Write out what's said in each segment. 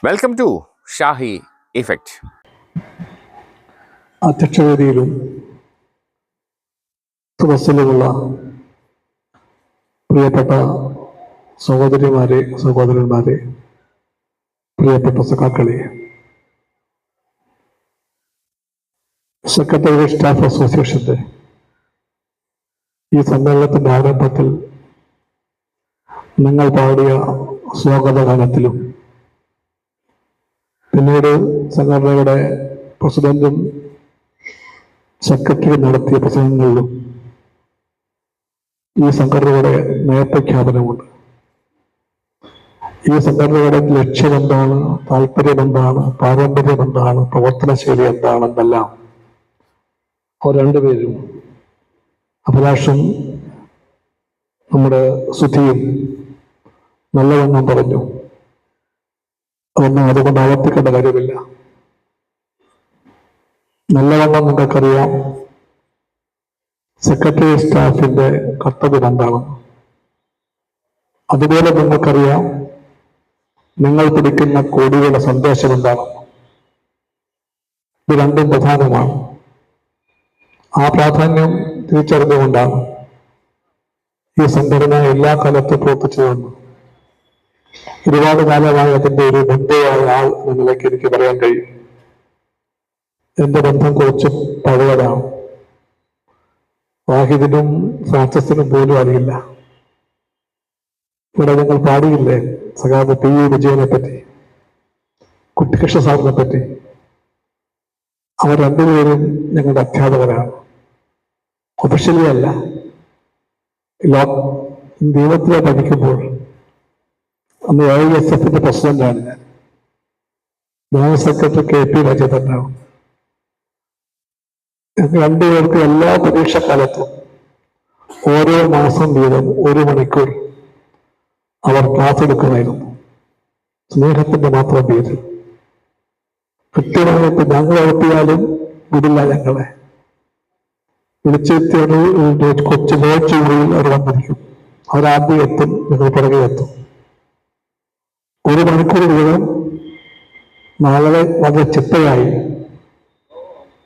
Welcome to Shahi effect. അധ്യക്ഷവേദിയിലും സദസ്സിലുമുള്ള പ്രിയപ്പെട്ട സഹോദരിമാരെ, സഹോദരന്മാരെ, പ്രിയപ്പെട്ട സഖാക്കളെ, സെക്രട്ടറി സ്റ്റാഫ് അസോസിയേഷന്റെ ഈ സമ്മേളനത്തിന്റെ ആരംഭത്തിൽ നിങ്ങൾ പാടിയ സ്വാഗതഗാനത്തിലും പിന്നീട് സംഘടനയുടെ പ്രസിഡന്റും സെക്രട്ടറിയും നടത്തിയ പ്രസംഗങ്ങളിലും ഈ സംഘടനയുടെ നയപ്രഖ്യാപനമുണ്ട്. ഈ സംഘടനയുടെ ലക്ഷ്യം എന്താണ്, താല്പര്യം എന്താണ്, പാരമ്പര്യം എന്താണ്, പ്രവർത്തനശൈലി എന്താണെന്നെല്ലാം അവർ രണ്ടുപേരും, അഭിലാഷും നമ്മുടെ സുധിയും നല്ലവണ്ണം പറഞ്ഞു. അതൊന്നും അതുകൊണ്ട് ആവർത്തിക്കേണ്ട കാര്യമില്ല. നല്ലവണ്ണം നിങ്ങൾക്കറിയാം സെക്രട്ടറി സ്റ്റാഫിന്റെ കർത്തവ്യം എന്താണ്. അതുപോലെ നിങ്ങൾക്കറിയാം നിങ്ങൾ പിടിക്കുന്ന കോടികളുടെ സന്ദേശം എന്താണ്. ഇത് രണ്ടും പ്രധാനമാണ്. ആ പ്രാധാന്യം തിരിച്ചറിഞ്ഞുകൊണ്ടാണ് ഈ സംഘടന എല്ലാ കാലത്തും പ്രവർത്തിച്ചു വന്നു. ഒരുപാട് കാലമായി അതിന്റെ ഒരു ബന്ധുവായ ആൾ എന്ന നിലയ്ക്ക് എനിക്ക് പറയാൻ കഴിയും. എന്റെ ബന്ധം കുറച്ച് പഴയതാണ്. വാഹിദിനും ഫ്രാൻസിസിനും പോലും അറിയില്ല. ഇവിടെ ഞങ്ങൾ പാടിയില്ലേ സഖാവ് പി വിജയനെ പറ്റി, കുട്ടികൃഷ്ണ സാറിനെ പറ്റി. അവർ രണ്ടുപേരും ഞങ്ങളുടെ അധ്യാപകരാണ്. ഒഫീഷ്യലി അല്ല, ദൈവത്തിലെ പഠിക്കുമ്പോൾ അന്ന് AISFന്റെ പ്രസിഡന്റാണ് ഞാൻ. General secretary KP രാജേന്ദ്രനാണ്. ഞങ്ങൾ രണ്ടുപേർക്ക് എല്ലാ പരീക്ഷക്കാലത്തും ഓരോ മാസം വീതം 1 മണിക്കൂർ അവർ ക്ലാസ് എടുക്കുമായിരുന്നു. സ്നേഹത്തിന്റെ മാത്രം പേര്. കൃത്യമായിട്ട് ഞങ്ങൾ എത്തിയാലും വിടില്ല. ഞങ്ങളെ വിളിച്ചെത്തിയ കൊച്ചു ലോഡ്ജുകളിൽ അവർ വന്നിരിക്കും. അവരാദ്യം എത്തും, ഞങ്ങൾ പുറകെ എത്തും. 1 മണിക്കൂർ വീതം നാളെ വളരെ ചിട്ടയായി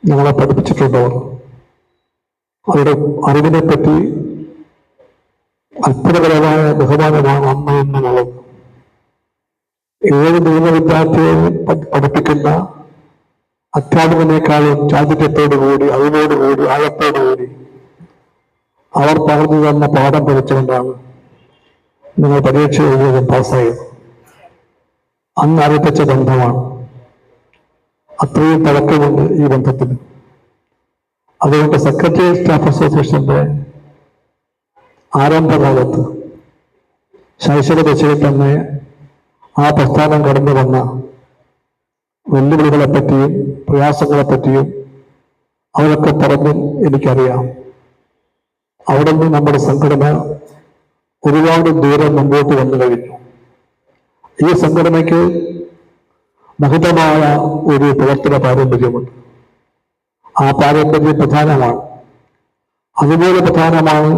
ഞങ്ങളെ പഠിപ്പിച്ചിട്ടുണ്ടവർ. അവരുടെ അറിവിനെ പറ്റി അത്ഭുതകരമായ ബഹുമാനമാണ് അന്ന് എന്നുള്ളത്. ഏത് നിയമ വിദ്യാർത്ഥിയെ പഠിപ്പിക്കുന്ന അധ്യാപകനേക്കാളും ചാതുര്യത്തോടുകൂടി, അറിവോടുകൂടി, ആഴത്തോടുകൂടി അവർ പറഞ്ഞു തന്ന പാഠം പഠിച്ചുകൊണ്ടാണ് നിങ്ങൾ പരീക്ഷ എഴുതിയതും പാസ്സായത്. അന്ന് ആരംഭിച്ച ബന്ധമാണ്. അത്രയും പഴക്കമുണ്ട് ഈ ബന്ധത്തിന്. അതുകൊണ്ട് സെക്രട്ടറി സ്റ്റാഫ് അസോസിയേഷന്റെ ആരംഭകാലത്ത് ശൈശവ ദശയിൽ തന്നെ ആ പ്രസ്ഥാനം കടന്നു വന്ന വെല്ലുവിളികളെപ്പറ്റിയും പ്രയാസങ്ങളെപ്പറ്റിയും അവരൊക്കെ പറഞ്ഞും എനിക്കറിയാം. അവിടെ നിന്ന് നമ്മുടെ സംഘടന ഒരുപാട് ദൂരം മുമ്പോട്ട് വന്നു കഴിഞ്ഞു. ഈ സംഘടനയ്ക്ക് മഹിതമായ ഒരു പ്രവർത്തന പാരമ്പര്യമുണ്ട്. ആ പാരമ്പര്യം പ്രധാനമാണ്. അതുപോലെ പ്രധാനമാണ്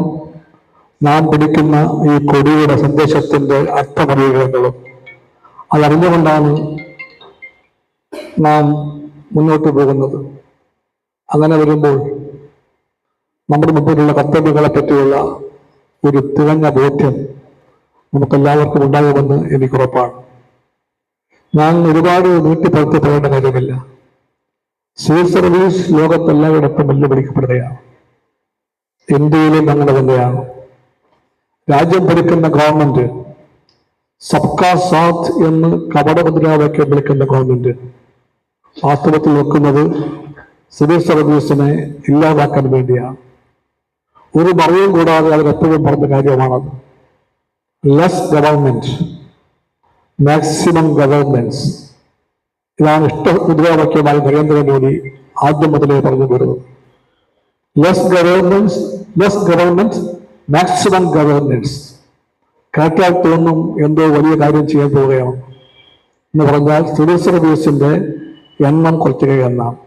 നാം പിടിക്കുന്ന ഈ കൊടിയുടെ സന്ദേശത്തിന്റെ അർത്ഥമറിയുക എന്നുള്ളത്. അതറിഞ്ഞുകൊണ്ടാണ് നാം മുന്നോട്ട് പോകുന്നത്. അങ്ങനെ വരുമ്പോൾ നമ്മുടെ മുമ്പിലുള്ള കർത്തവ്യങ്ങളെ പറ്റിയുള്ള ഒരു തികഞ്ഞ ബോധ്യം നമുക്കെല്ലാവർക്കും ഉണ്ടാകുമെന്ന് എനിക്കുറപ്പാണ്. ഞാൻ ഒരുപാട് നീട്ടിപ്പുറത്ത് പറയേണ്ട കാര്യമില്ല. സിവിൽ സർവീസ് ലോകത്തെല്ലായിടത്തും വെല്ലുവിളിക്കപ്പെടുകയാണ്. ഇന്ത്യയിലും അങ്ങനെ തന്നെയാണ്. രാജ്യം ഭരിക്കുന്ന ഗവൺമെന്റ് സബ്കാ സാത്ത് എന്ന് കപടമുദ്രാവാക്യം വിളിക്കുന്ന ഗവൺമെന്റ് വാസ്തവത്തിൽ വെക്കുന്നത് സിവിൽ സർവീസിനെ ഇല്ലാതാക്കാൻ വേണ്ടിയാണ്. ഒരു മറയും കൂടാതെ അവരെപ്പോഴും പറഞ്ഞ കാര്യമാണത്. Less government, maximum governance. ഇതാണ് മുദ്രാവാക്യമായി നരേന്ദ്രമോദി ആദ്യം മുതലേ പറഞ്ഞു വരുന്നത്. Less government, maximum governance. കേട്ടാൽ തോന്നും എന്തോ വലിയ കാര്യം ചെയ്യാൻ പോവുകയാണ് എന്ന് പറഞ്ഞാൽ സിവിൽ സർവീസിന്റെ എണ്ണം കുറയ്ക്കുക എന്നാണ്.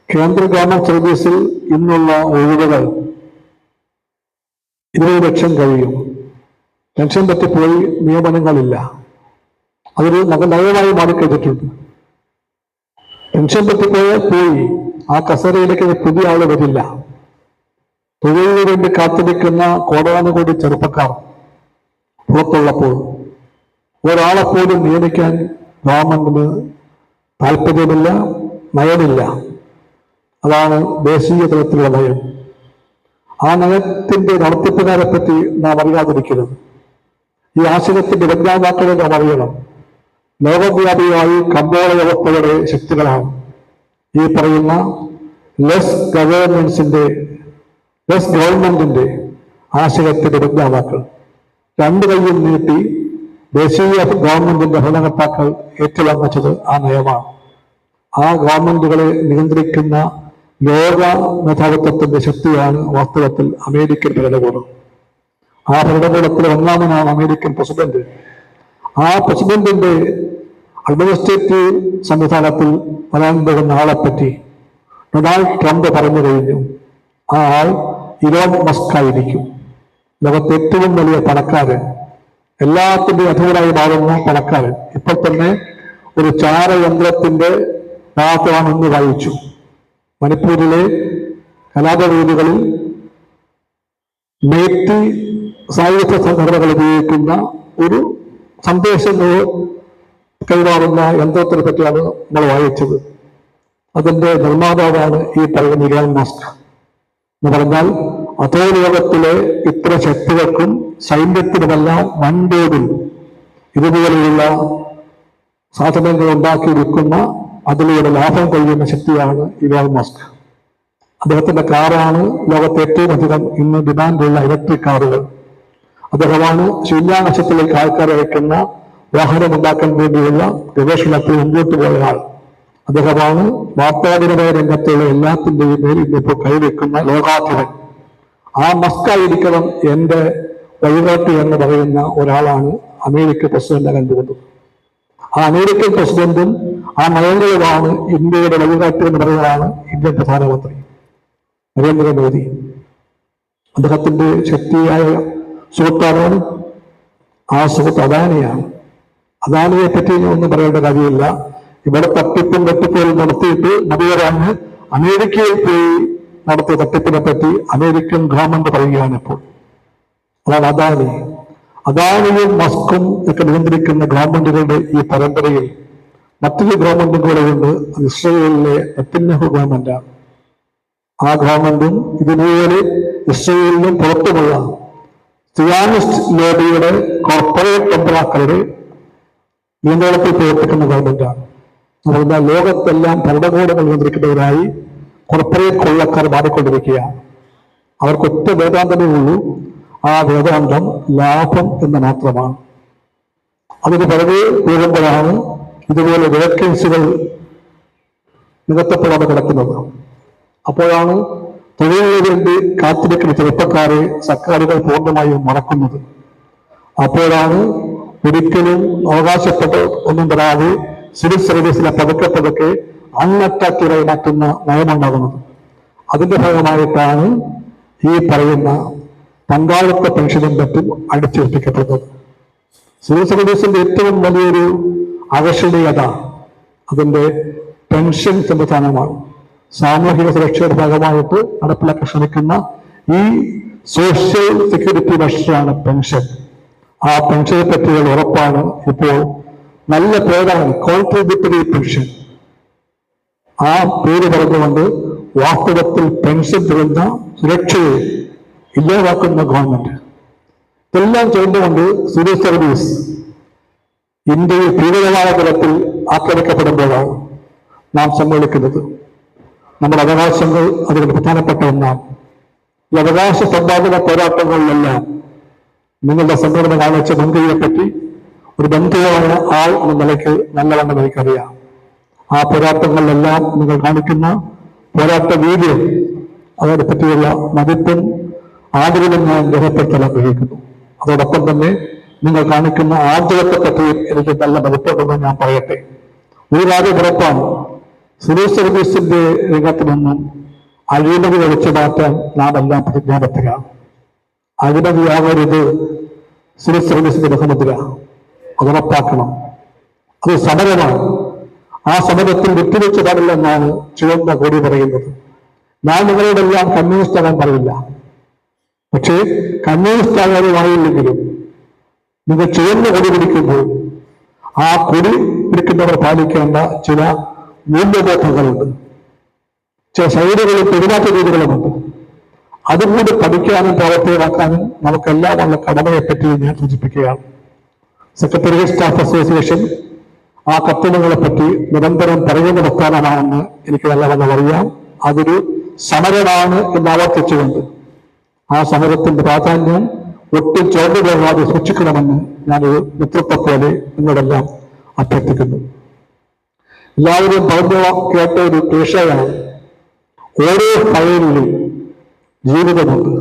കേന്ദ്ര ഗവൺമെന്റ് സർവീസിൽ ഇന്നുള്ള ഒഴിവുകൾ 20 ലക്ഷം കഴിയും. പെൻഷൻ പറ്റിപ്പോയി, നിയമനങ്ങളില്ല. അതൊരു നയമായി മാറിക്കഴിഞ്ഞിട്ടുണ്ട്. പെൻഷൻ പോയി ആ കസേരയിലേക്ക് പുതിയ ആള് വരില്ല. തൊഴിലിനു വേണ്ടി കാത്തിരിക്കുന്ന കോടാനുകൂടി ചെറുപ്പക്കാർ പുറത്തുള്ളപ്പോൾ ഒരാളെപ്പോലും നിയമിക്കാൻ ഗവൺമെന്റിന് താല്പര്യമില്ല, നയമില്ല. അതാണ് ദേശീയ തലത്തിലുള്ള നയം. ആ നയത്തിന്റെ നടത്തിപ്പുകാരെ പറ്റി നാം അറിയാതിരിക്കരുത്. ഈ ആശയത്തിന്റെ വിജ്ഞാതാക്കളെ നാം അറിയണം. ലോകവ്യാപിയായി കമ്പോള വ്യവസ്ഥയുടെ ശക്തികളാണ് ഈ പറയുന്ന ലെസ് ഗവൺമെന്റിന്റെ ആശയത്തിന്റെ വിജ്ഞാതാക്കൾ. രണ്ടു കൈയും നീട്ടി ദേശീയ ഗവൺമെന്റിന്റെ ഭരണകർത്താക്കൾ ഏറ്റുവാങ്ങിച്ചത് ആ നയമാണ്. ആ ഗവൺമെന്റുകളെ നിയന്ത്രിക്കുന്ന ലോക മേധാവിത്വത്തിന്റെ ശക്തിയാണ് വാസ്തവത്തിൽ അമേരിക്കൻ ഭരണകൂടം. ആ ഭരണകൂടത്തിൽ ഒന്നാമനാണ് അമേരിക്കൻ പ്രസിഡന്റ്. ആ പ്രസിഡന്റിന്റെ അഡ്മിനിസ്ട്രേറ്റീവ് സംവിധാനത്തിൽ വരാൻ പോകുന്ന ആളെപ്പറ്റി ഡൊണാൾഡ് ട്രംപ് പറഞ്ഞു കഴിഞ്ഞു. ആ ആൾ ഇലോൺ മസ്ക് ആയിരിക്കും. ലോകത്തെ ഏറ്റവും വലിയ പണക്കാരൻ, എല്ലാത്തിന്റെയും അധിപനായി മാറുന്ന പണക്കാരൻ. ഇപ്പോൾ തന്നെ ഒരു ചാരയന്ത്രത്തിന്റെ ഭാഗത്താണ് ഇന്ന് വായിച്ചു. മണിപ്പൂരിലെ കലാപവേദികളിൽ മേത്തി സായുധ സംഘടനകൾ ഉപയോഗിക്കുന്ന ഒരു സന്ദേശം കൈമാറുന്ന യന്ത്രത്തിനെ പറ്റിയാണ് നമ്മൾ വായിച്ചത്. അതിന്റെ നിർമ്മാതാവാണ് ഈ പറയുന്ന ഇലോൺ മസ്ക്. എന്ന് പറഞ്ഞാൽ അധോലോകത്തിലെ ഇത്ര ശക്തികൾക്കും സൈന്യത്തിനുമെല്ലാം വൻതോതിൽ ഇതുപോലെയുള്ള സാധനങ്ങൾ ഉണ്ടാക്കി വിൽക്കുന്ന, അതിലൂടെ ലാഭം കൊള്ളുന്ന ശക്തിയാണ് ഇലോൺ മസ്ക്. അദ്ദേഹത്തിന്റെ കാറാണ് ലോകത്തെ ഏറ്റവും അധികം ഇന്ന് ഡിമാൻഡുള്ള ഇലക്ട്രിക് കാറുകൾ. അദ്ദേഹമാണ് ശൂന്യാകാശത്തിലേക്ക് ആൾക്കാരെ അയക്കുന്ന വാഹനം ഉണ്ടാക്കാൻ വേണ്ടിയുള്ള ഗവേഷണത്തിൽ മുമ്പോട്ട് പോയ ആൾ. അദ്ദേഹമാണ് വാർത്താവിനിമയ രംഗത്തുള്ള എല്ലാത്തിന്റെയും മേൽ ഇന്നിപ്പോൾ കൈവെക്കുന്ന ലോകാധിപൻ. ആ മസ്ക് ആയിരിക്കണം എന്റെ വഴികാട്ടി എന്ന് പറയുന്ന ഒരാളാണ് അമേരിക്കൻ പ്രസിഡന്റ് കണ്ടുകൊണ്ടത്. ആ അമേരിക്കൻ പ്രസിഡന്റും ആ നയങ്ങളുമാണ് ഇന്ത്യയുടെ വഴികാട്ടി എന്ന് പറയുന്നതാണ് ഇന്ത്യൻ പ്രധാനമന്ത്രി നരേന്ദ്രമോദി. അദ്ദേഹത്തിന്റെ ശക്തിയായ സുഹൃത്താണ് ആ സുഹൃത്ത് അദാനിയാണ്. അദാനിയെ പറ്റി ഒന്നും പറയേണ്ട കാര്യമില്ല. ഇവിടെ തട്ടിപ്പും വെട്ടിപ്പുകളും നടത്തിയിട്ട് മതിവരാണ് അമേരിക്കയിൽ പോയി നടത്തിയ തട്ടിപ്പിനെ പറ്റി അമേരിക്കൻ ഗവൺമെന്റ് പറയുകയാണ് ഇപ്പോൾ. അതാണ് അദാനി. അദാനിയും മസ്കും ഒക്കെ നിയന്ത്രിക്കുന്ന ഗവൺമെന്റുകളുടെ ഈ പരമ്പരയിൽ മറ്റൊരു ഗവൺമെന്റും കൂടെ ഉണ്ട്. ഇസ്രയേലിലെ നെതന്യാഹു ഗവൺമെന്റാണ്. ആ ഗവൺമെന്റും ഇതുപോലെ ഇസ്രയേലിലും പുറത്തുമുള്ള സിയാനിസ്റ്റ് ലോബിയുടെ കോർപ്പറേറ്റ് കമ്പനികളുടെ നിയന്ത്രണത്തിൽ പ്രവർത്തിക്കുന്ന ഗവൺമെന്റാണ്. അതുകൊണ്ട് ലോകത്തെല്ലാം ഭരണകൂടങ്ങൾ നിയന്ത്രിക്കുന്നവരായി കോർപ്പറേറ്റ് കൊള്ളക്കാർ മാറിക്കൊണ്ടിരിക്കുകയാണ്. അവർക്കൊറ്റ വേദാന്തമേ ഉള്ളൂ. ആ വേദാന്തം ലാഭം എന്ന് മാത്രമാണ്. അതിന് പിറകെ വീഴുമ്പോഴാണ് ഇതുപോലെ വേക്കൻസികൾ നികത്തപ്പെടാതെ കിടക്കുന്നത്. അപ്പോഴാണ് തൊഴിലിനു വേണ്ടി കാത്തിരിക്കുന്ന ചെറുപ്പക്കാരെ സർക്കാരുകൾ പൂർണ്ണമായും മറക്കുന്നത്. അപ്പോഴാണ് ഒരിക്കലും അവകാശപ്പെട്ട് ഒന്നും തരാതെ സിവിൽ സർവീസിനെ പതുക്കെ അൺഅട്രാക്റ്റീവായി മാറ്റുന്ന നയമുണ്ടാകുന്നത്. അതിന്റെ ഭാഗമായിട്ടാണ് ഈ പറയുന്ന പങ്കാളിത്ത പെൻഷനും മറ്റും അടിച്ചേൽപ്പിക്കപ്പെടുന്നത്. സിവിൽ സർവീസിന്റെ ഏറ്റവും വലിയൊരു ആകർഷണീയത അതിന്റെ പെൻഷൻ സംവിധാനമാണ്. സാമൂഹിക സുരക്ഷയുടെ ഭാഗമായിട്ട് നടപ്പിലാക്കാൻ ശ്രമിക്കുന്ന ഈ സോഷ്യൽ സെക്യൂരിറ്റി മെഷറാണ് പെൻഷൻ. ആ പെൻഷനെ പറ്റിയുള്ള ഉറപ്പാണ് ഇപ്പോൾ നല്ല പേരാണ് കോൺട്രിബ്യൂട്ടറി പെൻഷൻ. ആ പേര് പറഞ്ഞുകൊണ്ട് വാസ്തവത്തിൽ പെൻഷൻ തരുന്ന സുരക്ഷയെ ഇല്ലാതാക്കുന്ന ഗവൺമെന്റ്. ഇതെല്ലാം ചെയ്തുകൊണ്ട് സിവിൽ സർവീസ് ഇന്ത്യയിൽ ഭീകരമായ തലത്തിൽ ആക്രമിക്കപ്പെടുമ്പോഴാണ് നാം സമ്മേളിക്കുന്നത്. നമ്മുടെ അവകാശങ്ങൾ അതിന് പ്രധാനപ്പെട്ട ഒന്നാണ്. ഈ അവകാശ സമ്പാദന പോരാട്ടങ്ങളിലെല്ലാം നിങ്ങളുടെ സംഘടന കാണിച്ച മുൻകൈയെപ്പറ്റി ഒരു ബന്ധുവായ ആൾ എന്ന നിലയ്ക്ക് നല്ലവണ്ണം എനിക്കറിയാം. ആ പോരാട്ടങ്ങളിലെല്ലാം നിങ്ങൾ കാണിക്കുന്ന പോരാട്ട വീര്യം, അതിനെ പറ്റിയുള്ള മതിപ്പും ആദരവും ഞാൻ രേഖപ്പെടുത്താൻ ആഗ്രഹിക്കുന്നു. അതോടൊപ്പം തന്നെ നിങ്ങൾ കാണിക്കുന്ന ആർജവത്തെപ്പറ്റിയും എനിക്ക് നല്ല മതിപ്പുണ്ടെന്ന് ഞാൻ പറയട്ടെ. ഒരു കാര്യം ഉറപ്പാണ്, സിവിൽ സർവീസിന്റെ രംഗത്ത് നിന്നും അഴിമതി ഒഴിച്ചു മാറ്റാൻ നാം എല്ലാം പ്രതിജ്ഞാബദ്ധരാണ്. അഴിമതിയാകരുത് സിവിൽ സർവീസിന്റെ മുഖമുദ്ര. അതുറപ്പാക്കണം. അത് സമരമാണ്. ആ സമരത്തിൽ വിട്ടുവീഴ്ച പാടില്ലെന്നാണ് ചുവന്ന കൊടി പറയുന്നത്. ഞാൻ നിങ്ങളോടെല്ലാം കമ്മ്യൂണിസ്റ്റ് ആകാൻ പറയില്ല. പക്ഷേ കമ്മ്യൂണിസ്റ്റ് ആകാനുമായില്ലെങ്കിലും നിങ്ങൾ ചുവന്ന കൊടി പിടിക്കുമ്പോൾ ആ കൊടി പിടിക്കുന്നവർ പാലിക്കേണ്ട ചില മൂല്യബോധങ്ങളുണ്ട്, ചില ശൈലികളും പെരുമാറ്റ രീതികളുമുണ്ട്. അതുകൂടി പഠിക്കാനും പ്രവർത്തകരാക്കാനും നമുക്കെല്ലാമുള്ള കടമയെപ്പറ്റി ഞാൻ സൂചിപ്പിക്കുകയാണ്. സെക്രട്ടേറിയറ്റ് സ്റ്റാഫ് അസോസിയേഷൻ ആ കത്തുകളെപ്പറ്റി നിരന്തരം പറയുന്ന പ്രസ്ഥാനമാണെന്ന് എനിക്ക് നല്ലവണ്ണം അറിയാം. അതൊരു സമരമാണ് എന്ന് ആവർത്തിച്ചുകൊണ്ട് ആ സമരത്തിന്റെ പ്രാധാന്യം ഒട്ടും ചോർന്നു പോകാതെ സൂക്ഷിക്കണമെന്ന് ഞാനൊരു നേതൃത്വത്തോടെ നിങ്ങളെല്ലാം അഭ്യർത്ഥിക്കുന്നു. എല്ലാവരും പറഞ്ഞു കേട്ട ഒരു ക്ലീഷയാണ്, ഓരോ ഫയലിലും ജീവിതമുണ്ട്.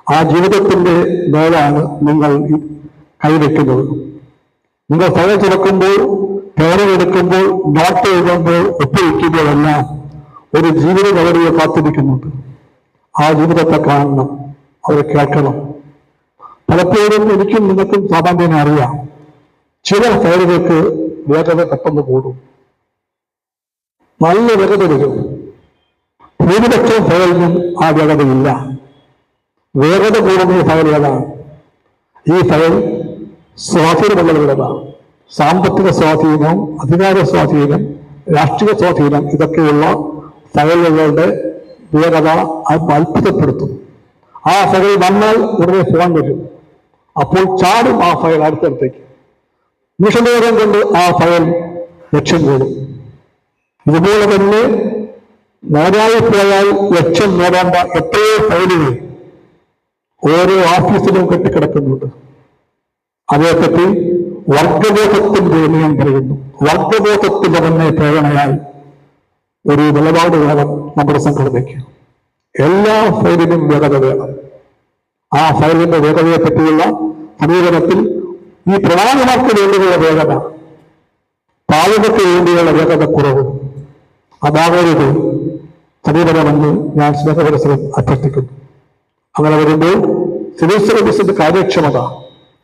ആ ജീവിതത്തിന്റെ മേലാണ് നിങ്ങൾ കൈവയ്ക്കുന്നത്. നിങ്ങൾ ഫയൽ തുറക്കുമ്പോൾ, പേരെടുക്കുമ്പോൾ, നോട്ട് എഴുതുമ്പോൾ, ഒപ്പുവയ്ക്കുമ്പോഴെല്ലാം ഒരു ജീവിത നടപടിയെ കാത്തിരിക്കുന്നുണ്ട്. ആ ജീവിതത്തെ കാണണം, അവരെ കേൾക്കണം. പലപ്പോഴും എനിക്കും നിങ്ങൾക്കും സാമാന്യം അറിയാം, ചില ഫയലുകൾക്ക് വേഗത പെട്ടെന്ന് കൂടും, നല്ല വേഗത വരും. ഭൂരിപക്ഷം ഫയലിനും ആ വേഗതയില്ല. വേഗത കൂടുന്ന ഫയൽ ഏതാണ്? ഈ ഫയൽ സ്വാധീനമുള്ളവരുടേതാണ്. സാമ്പത്തിക സ്വാധീനം, അധികാര സ്വാധീനം, രാഷ്ട്രീയ സ്വാധീനം, ഇതൊക്കെയുള്ള ഫയലുകളുടെ വേഗത അത്ഭുതപ്പെടുത്തും. ആ ഫയൽ വന്നാൽ ഉടനെ ഫോൺ വരും, അപ്പോൾ ചാടും ആ ഫയൽ അടുത്തടുത്തേക്ക്. നിമിഷനേരം കൊണ്ട് ആ ഫയൽ ലക്ഷ്യം കൂടും. ഇതുപോലെ തന്നെ നേരായി പോയാൽ ലക്ഷ്യം നേടേണ്ട എത്രയോ ഫയലുകൾ ഓരോ ഓഫീസിലും കെട്ടിക്കിടക്കുന്നുണ്ട്. അതേപ്പറ്റി വർഗബോധത്തിന്റെ നിയമം പറയുന്നു. വർഗബോധത്തിന്റെ തന്നെ പ്രേരണയായി ഒരു നിലപാട് വേണം നമ്മുടെ സംഘടനയ്ക്ക്. എല്ലാ ഫയലിനും വേഗത വേണം. ആ ഫയലിന്റെ വേഗതയെ പറ്റിയുള്ള സമീപനത്തിൽ ഈ പ്രധാനമാർക്ക് വേണ്ടിയുള്ള വേഗത, പാലകൾക്ക് വേണ്ടിയുള്ള വേഗത കുറവ്, അതാകരുത് സമീപനമെന്ന് ഞാൻ സ്നേഹപരസ്പരം അഭ്യർത്ഥിക്കുന്നു. അങ്ങനെ വരുമ്പോൾ സിവിൽ സർവീസിന്റെ കാര്യക്ഷമത,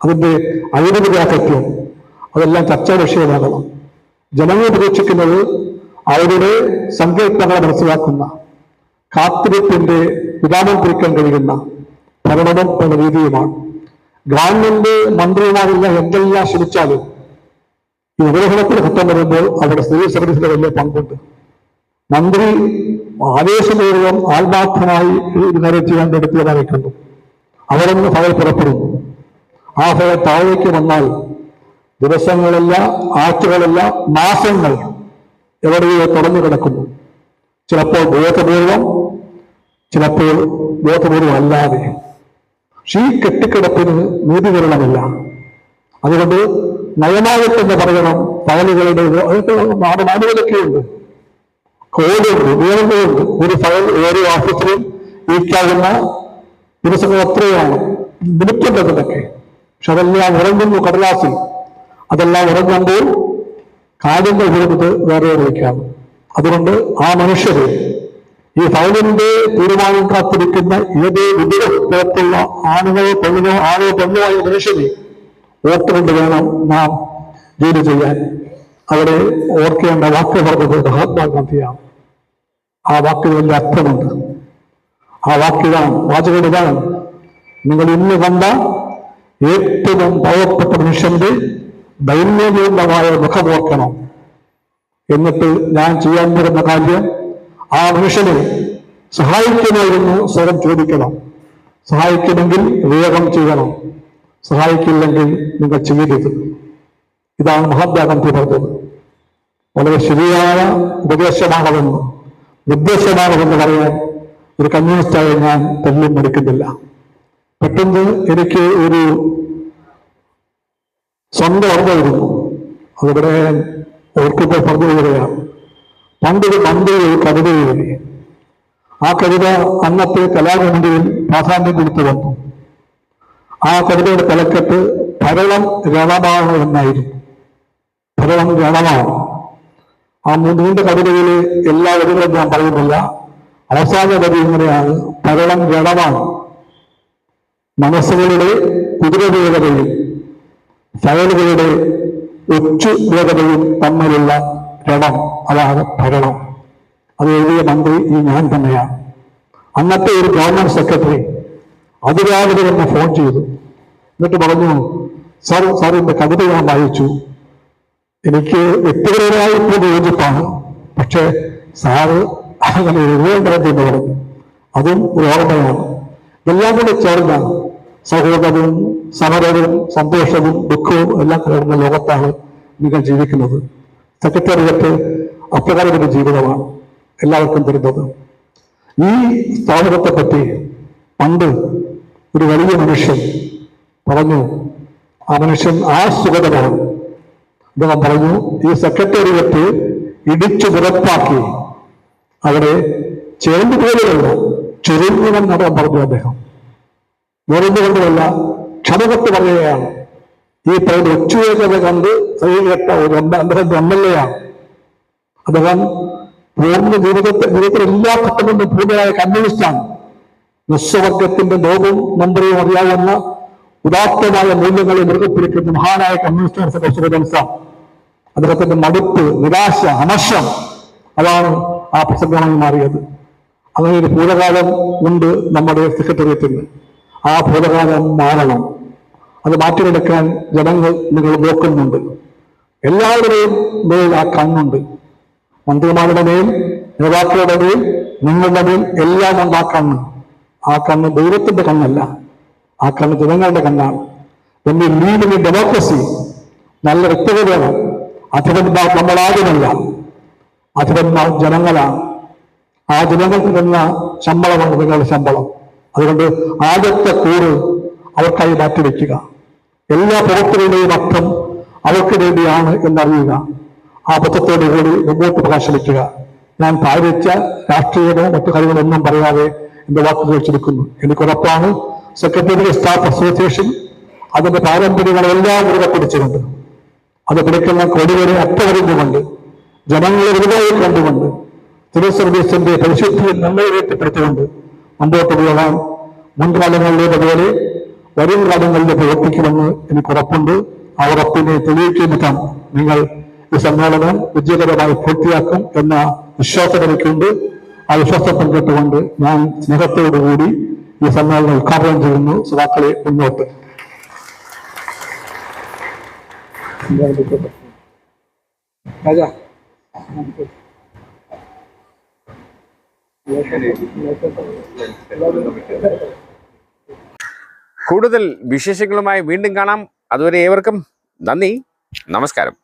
അതിന്റെ അഴിമതിരാഹിത്യം, അതെല്ലാം ചർച്ചാ വിഷയമാകണം. ജനങ്ങൾ പ്രതീക്ഷിക്കുന്നത് അവരുടെ സങ്കല്പങ്ങളെ മനസ്സിലാക്കുന്ന, കാത്തിരിപ്പിന്റെ വിരാമം കുറിക്കാൻ കഴിയുന്ന ഭരണവും എന്ന രീതിയുമാണ്. ഗവൺമെന്റ് മന്ത്രിമാരെല്ലാം എന്തെല്ലാം ശ്രമിച്ചാലും ഈ ഉപഗ്രഹണത്തിന് ഘട്ടം വരുമ്പോൾ അവിടെ സിവിൽ സർവീസിന്റെ വലിയ പങ്കുണ്ട്. മന്ത്രി ആവേശപൂർവ്വം ആത്മാർത്ഥമായി ഒരു കാര്യം ചെയ്യാൻ എടുത്തിയതായിട്ടുണ്ട്. അവിടെ നിന്ന് ഫയൽ പുറപ്പെടുന്നു. ആ ഫയൽ താഴേക്ക് വന്നാൽ ദിവസങ്ങളല്ല, ആഴ്ചകളല്ല, മാസങ്ങൾ എവിടെയോ തുറന്നു കിടക്കുന്നു. ചിലപ്പോൾ ബോധപൂർവം, ചിലപ്പോൾ ബോധപൂർവം അല്ലാതെ. ഈ കെട്ടിക്കിടപ്പിന് നീതീകരണമില്ല. അതുകൊണ്ട് നയമാകട്ടെന്ന് പറയണം. ഫയലുകളുടെ മാനുവലൊക്കെയുണ്ട്, കോഡുണ്ട്, നിയമങ്ങളുണ്ട്. ഒരു ഫയൽ ഓരോ ഓഫീസിലും ഇരിക്കാവുന്ന ദിവസങ്ങൾ എത്രയാണ്, നിമിത്തതൊക്കെ. പക്ഷെ അതെല്ലാം ഉറങ്ങുന്നു കടലാസിൽ. അതെല്ലാം ഉറങ്ങുമ്പോൾ കാര്യങ്ങൾ വരുന്നത് വേറെ വയ്ക്കാം. അതുകൊണ്ട് ആ മനുഷ്യരെ, ഈ ഫയലിന്റെ തീരുമാനം കാത്തിരിക്കുന്ന ഏത് വിവിധ തരത്തിലുള്ള ആണുങ്ങളോ പെണ്ണുകളോ ആണോ പെണ്ണുമായ മനുഷ്യരെ ഓർത്തുകൊണ്ട് വേണം നാം ജോലി ചെയ്യാൻ. അവിടെ ഓർക്കേണ്ട വാക്ക് പറഞ്ഞത് മഹാത്മാഗാന്ധിയാണ്. ആ വാക്കുകളിൽ അർത്ഥമുണ്ട്. ആ വാക്കിതാണ്, വാചകം ഇതാണ്: നിങ്ങൾ ഇന്ന് കണ്ട ഏറ്റവും പാവപ്പെട്ട മനുഷ്യന്റെ ദൈന്യപൂർണമായ മുഖമോർക്കണം. എന്നിട്ട് ഞാൻ ചെയ്യാൻ പോകുന്ന കാര്യം ആ മനുഷ്യനെ സഹായിക്കുമായിരുന്നു സ്വരം ചോദിക്കണം. സഹായിക്കുമെങ്കിൽ വേഗം ചെയ്യണം, സഹായിക്കില്ലെങ്കിൽ നിങ്ങൾ ചെയ്യരുത്. ഇതാണ് മഹാത്മാഗാന്ധി പറഞ്ഞത്. വളരെ ശരിയായ ഉപദേശമാണെന്ന്, നിർദ്ദേശമാണെന്ന് പറയാൻ ഒരു കമ്മ്യൂണിസ്റ്റായി ഞാൻ തെല്ലും എടുക്കുന്നില്ല. പെട്ടെന്ന് എനിക്ക് ഒരു സ്വന്തം ഓർമ്മയിരുന്നു. അതിവിടെ ഓർക്കുമ്പോൾ പറഞ്ഞു വരികയാണ്. പണ്ടൊരു മന്ത്രി ഒരു കവിത എഴുതി. ആ കവിത അന്നത്തെ കലാകൃതിയിൽ പ്രാധാന്യം കൊടുത്തു വന്നു. ആ കവിതയുടെ തലക്കെട്ട് ഭരണം രണമാണ് എന്നായിരുന്നു. ഭരണം രണമാണ്. ആ നീണ്ട കവിതയിലെ എല്ലാ വരികളും ഞാൻ പറയുന്നില്ല. അവസാന വരി ഇങ്ങനെയാണ്: ഭരണം രണമാണ്. മനസ്സുകളുടെ കുതിരവേഗതയും ഫയലുകളുടെ ഒച്ചു വേഗതയും തമ്മിലുള്ള രണം, അതാണ് ഭരണം. അത് എഴുതിയ മന്ത്രി ഞാൻ തന്നെയാണ്. അന്നത്തെ ഒരു ഗവൺമെന്റ് സെക്രട്ടറി അതിരാവിലെ തന്നെ ഫോൺ ചെയ്തു. എന്നിട്ട് പറഞ്ഞു, സാറിന്റെ കവിത ഞാൻ വായിച്ചു, എനിക്ക് വ്യക്തിപരമായി ഇപ്പോൾ യോജിപ്പാണ്, പക്ഷേ സാറ് അങ്ങനെ എഴുതേണ്ടതെന്ന് പറഞ്ഞു. അതും ഒരു ഓർമ്മയാണ്. ഇതെല്ലാം കൂടെ ചേർന്നാണ് സൗഹൃദവും സമരവും സന്തോഷവും ദുഃഖവും എല്ലാം കലർന്ന ലോകത്താണ് നിങ്ങൾ ജീവിക്കുന്നത്. സെക്രട്ടേറിയറ്റ് അപ്രകാരം ഒരു ജീവിതമാണ് എല്ലാവർക്കും തരുന്നത്. ഈ സ്ഥാപനത്തെപ്പറ്റി പണ്ട് ഒരു വലിയ മനുഷ്യൻ പറഞ്ഞു, ആ മനുഷ്യൻ സുഗതനാണ്. അദ്ദേഹം പറഞ്ഞു, ഈ സെക്രട്ടേറിയറ്റ് ഇടിച്ചു നിരപ്പാക്കി അവിടെ ചേർന്ന് പോലെയല്ല ചുരുങ്ങണം നടൻ പറഞ്ഞു അദ്ദേഹം. വേറൊന്നുകൊണ്ടുമല്ല, ക്ഷമകത്ത് പറയുകയാണ്. ഈ പറയുന്ന ഒച്ചുവേഗത കണ്ട് കേട്ട ഒരു അദ്ദേഹത്തിന്റെ MLA ആണ്. അദ്ദേഹം പൂർണ്ണ ജീവിതത്തിൽ എല്ലാ ഘട്ടങ്ങളിലും പൂർണ്ണമായ കമ്മ്യൂണിസ്റ്റാണ്. നിസ്വർഗത്തിന്റെ ലോകവും നമ്പറയും അറിയാവുന്ന ഉദാത്തമായ മൂല്യങ്ങളെ മുറുകെപ്പിടിക്കുന്ന മഹാനായ കമ്മ്യൂണിസ്റ്റ്. അദ്ദേഹത്തിന്റെ മടുപ്പ്, നിരാശ, അമർഷം, അതാണ് ആ പ്രസംഗമായി മാറിയത്. അങ്ങനെ ഒരു ഭൂതകാലം ഉണ്ട് നമ്മുടെ സെക്രട്ടേറിയറ്റിന്. ആ ഭൂതകാലം മാറണം. അത് മാറ്റിയെടുക്കാൻ ജനങ്ങൾ നിങ്ങൾ നോക്കുന്നുണ്ട്. എല്ലാവരുടെയും മേൽ ആ കണ്ണുണ്ട്. മന്ത്രിമാരുടെ മേൽ, നേതാക്കളുടെ മേൽ, നിങ്ങളുടെ മേൽ എല്ലാം ഉണ്ട് ആ കണ്ണ്. ആ കണ്ണ് ദൈവത്തിന്റെ കണ്ണല്ല, ആ കണ്ണ് ജനങ്ങളുടെ കണ്ണാണ്. പിന്നെ ലീഡിങ് ഡെമോക്രസി, നല്ല വ്യക്തികൾ വേണം. അധിപന്മാർ നമ്മളാരുമല്ല, അധിപന്മാർ ജനങ്ങളാണ്. ആ ജനങ്ങൾക്ക് തന്ന ശമ്പളമാണ് നിങ്ങളുടെ ശമ്പളം. അതുകൊണ്ട് ആദ്യത്തെ കൂറ് അവർക്കായി മാറ്റിവെക്കുക. എല്ലാ പ്രവർത്തനങ്ങളുടെയും അർത്ഥം അവർക്ക് വേണ്ടിയാണ് എന്നറിയുക. ആ ബോധത്തോടു കൂടി മുമ്പോട്ട് പ്രകാശിക്കുക. ഞാൻ ഭാരിച്ച രാഷ്ട്രീയമോ മറ്റു കാര്യങ്ങളൊന്നും പറയാതെ എന്റെ വാക്കുകൾ ചുരുക്കുന്നു. എനിക്കുറപ്പാണ് സെക്രട്ടേറിയറ്റ് സ്റ്റാഫ് അസോസിയേഷൻ അതിന്റെ പാരമ്പര്യങ്ങളെല്ലാം മുറുകെ പിടിച്ചുകൊണ്ട്, അത് പിടിക്കുന്ന കൊടിവരെ അറ്റവരിഞ്ഞുകൊണ്ട്, ജനങ്ങളെ വലുതായി കണ്ടുകൊണ്ട്, സിവിൽ സർവീസിന്റെ പരിശുദ്ധിയിൽ നന്നായി ഉയർത്തിപ്പെടുത്തിക്കൊണ്ട് മുമ്പോട്ട് പോകാൻ മുൻകാലങ്ങളിലേതുപോലെ വരും കാലങ്ങളിൽ പ്രവർത്തിക്കുമെന്ന് എനിക്കുറപ്പുണ്ട്. ആ ഉറപ്പിനെ തെളിയിക്കാൻ നിങ്ങൾ ഈ സമ്മേളനം വിജയകരമായി പൂർത്തിയാക്കും എന്ന വിശ്വാസം എനിക്കുണ്ട്. ആ വിശ്വാസം പങ്കിട്ടുകൊണ്ട് ഞാൻ സ്നേഹത്തോടുകൂടി ഈ സമ്മേളനം ഉദ്ഘാടനം ചെയ്യുന്നു. സദാക്കളെ മുന്നോട്ട്. രാജാ, കൂടുതൽ വിശേഷങ്ങളുമായി വീണ്ടും കാണാം. അതുവരെ ഏവർക്കും നന്ദി, നമസ്കാരം.